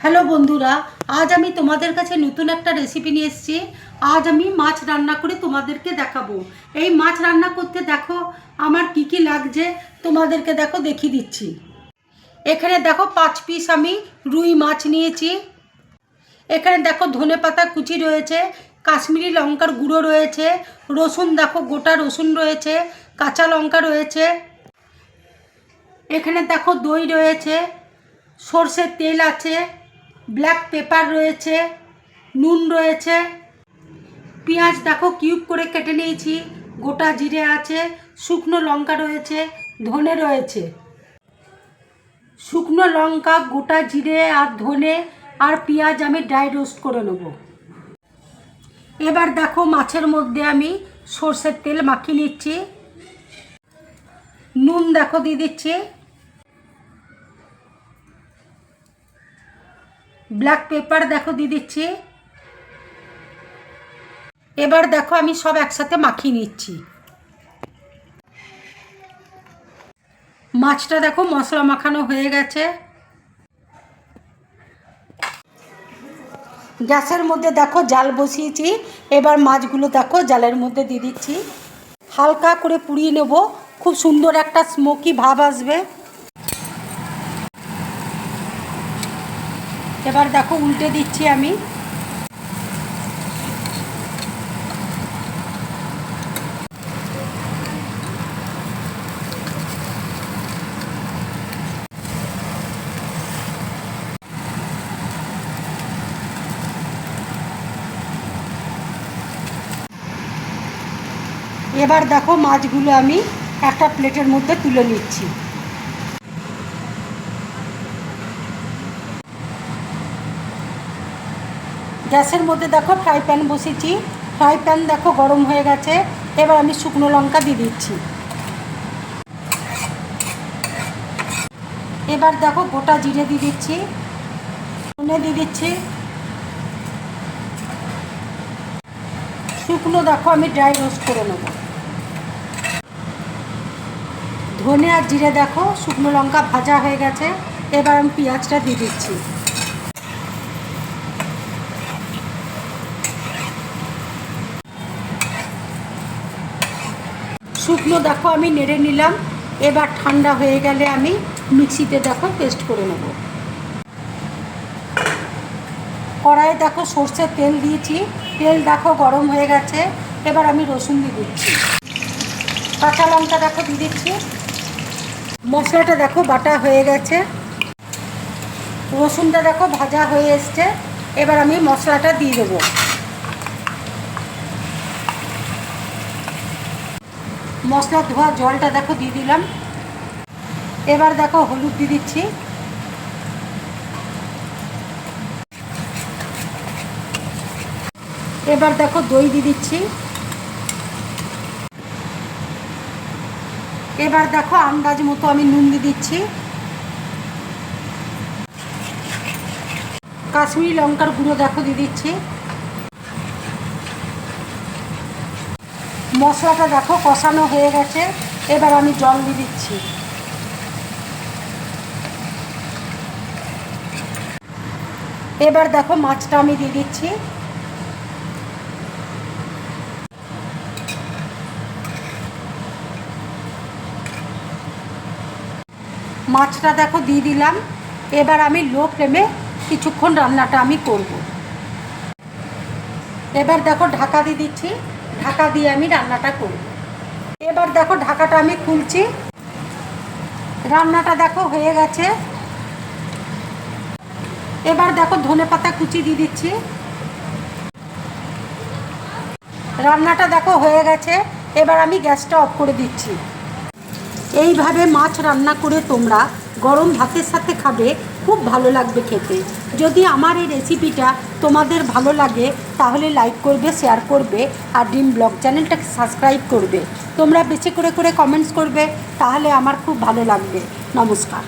Hello বন্ধুরা, আজ আমি তোমাদের কাছে নতুন একটা রেসিপি নিয়ে এসেছি। আজ আমি মাছ রান্না করে তোমাদেরকে দেখাবো। এই মাছ রান্না করতে দেখো আমার কি কি লাগছে, তোমাদেরকে দেখো দেখিয়ে দিচ্ছি। এখানে দেখো 5 পিস আমি রুই মাছ নিয়েছি। এখানে দেখো ধনেপাতা কুচি রয়েছে, কাশ্মীরি লঙ্কার গুঁড়ো রয়েছে, রসুন দেখো গোটা রসুন রয়েছে, কাঁচা লঙ্কা রয়েছে। এখানে দেখো দই রয়েছে, সর্ষের তেল আছে, ব্ল্যাক পেপার রয়েছে, নুন রয়েছে, পেঁয়াজ দেখো কিউব করে কেটে নিয়েছি, গোটা জিরে আছে, শুকনো লঙ্কা রয়েছে, ধনে রয়েছে। শুকনো লঙ্কা, গোটা জিরে আর ধনে আর পেঁয়াজ আমি ড্রাই রোস্ট করে নেব। এবার দেখো মাছের মধ্যে আমি সর্ষের তেল মাখিয়ে নিচ্ছি, নুন দেখো দিয়ে দিচ্ছি, ব্ল্যাক পেপার দেখো দিয়ে দিচ্ছি। এবার দেখো আমি সব একসাথে মাখিয়ে নিচ্ছি। মাছটা দেখো মশলা মাখানো হয়ে গেছে। গ্যাসের মধ্যে দেখো জাল বসিয়েছি। এবার মাছগুলো দেখো জালের মধ্যে দিয়ে দিচ্ছি, হালকা করে পুড়িয়ে নেব, খুব সুন্দর একটা স্মোকি ভাব আসবে। এবার দেখো উল্টে দিচ্ছি আমি। এবার দেখো মাছগুলো আমি একটা প্লেটের মধ্যে তুলে নিচ্ছি। গ্যাসের মধ্যে দেখো ফ্রাই প্যান বসিয়েছি, ফ্রাই প্যান দেখো গরম হয়ে গেছে। এবার আমি শুকনো লঙ্কা দিয়ে দিচ্ছি। এবার দেখো গোটা জিরে দিয়ে দিচ্ছি, ধনে দিয়ে দিচ্ছি, শুকনো দেখো আমি ড্রাই রোস্ট করে নেব। ধনে আর জিরে দেখো শুকনো লঙ্কা ভাজা হয়ে গেছে। এবার আমি পেঁয়াজটা দিয়ে দিচ্ছি। শুকনো দেখো আমি নেড়ে নিলাম। এবার ঠান্ডা হয়ে গেলে আমি মিক্সিতে দেখো পেস্ট করে নেব। কড়াইয়ে দেখো সর্ষের তেল দিয়েছি, তেল দেখো গরম হয়ে গেছে। এবার আমি রসুন দিয়ে দিচ্ছি, কাঁচা লঙ্কা দেখো দিয়ে দিচ্ছি। মশলাটা দেখো বাটা হয়ে গেছে, রসুনটা দেখো ভাজা হয়ে এসছে। এবার আমি মশলাটা দিয়ে দেবো। মশলা ধোয়া জলটা দেখো দিয়ে দিলাম। এবার দেখো হলুদ দিয়ে দিচ্ছি, এবার দেখো দই দিয়ে দিচ্ছি। এবার দেখো আন্দাজ মতো আমি নুন দিয়ে দিচ্ছি, কাশ্মীরি লঙ্কার গুঁড়ো দেখো দিয়ে দিচ্ছি। মশলাটা দেখো কষানো হয়ে গেছে। এবার আমি জল দিয়ে দিচ্ছি। এবার দেখো মাছটা আমি দিয়ে দিচ্ছি। মাছটা দেখো দিয়ে দিলাম। এবার আমি লো ফ্লেমে কিছুক্ষণ রান্নাটা আমি করব। এবার দেখো ঢাকা দিয়ে দিচ্ছি, ঢাকা দিয়ে আমি রান্নাটা করব। এবার দেখো ঢাকাটা আমি খুলছি। রান্নাটা দেখো হয়ে গেছে। এবার দেখো ধনেপাতা কুচি দিয়ে দিচ্ছি। রান্নাটা দেখো হয়ে গেছে। এবার আমি গ্যাসটা অফ করে দিচ্ছি। এইভাবে মাছ রান্না করে তোমরা গরম ভাতের সাথে খাবে, খুব ভালো লাগবে খেতে। যদি আমার এই রেসিপিটা তোমাদের ভালো লাগে তাহলে লাইক করবে, শেয়ার করবে আর ড্রিম ব্লগ চ্যানেলটাকে সাবস্ক্রাইব করবে। তোমরা বেশি করে কমেন্টস করবে, তাহলে আমার খুব ভালো লাগবে। নমস্কার।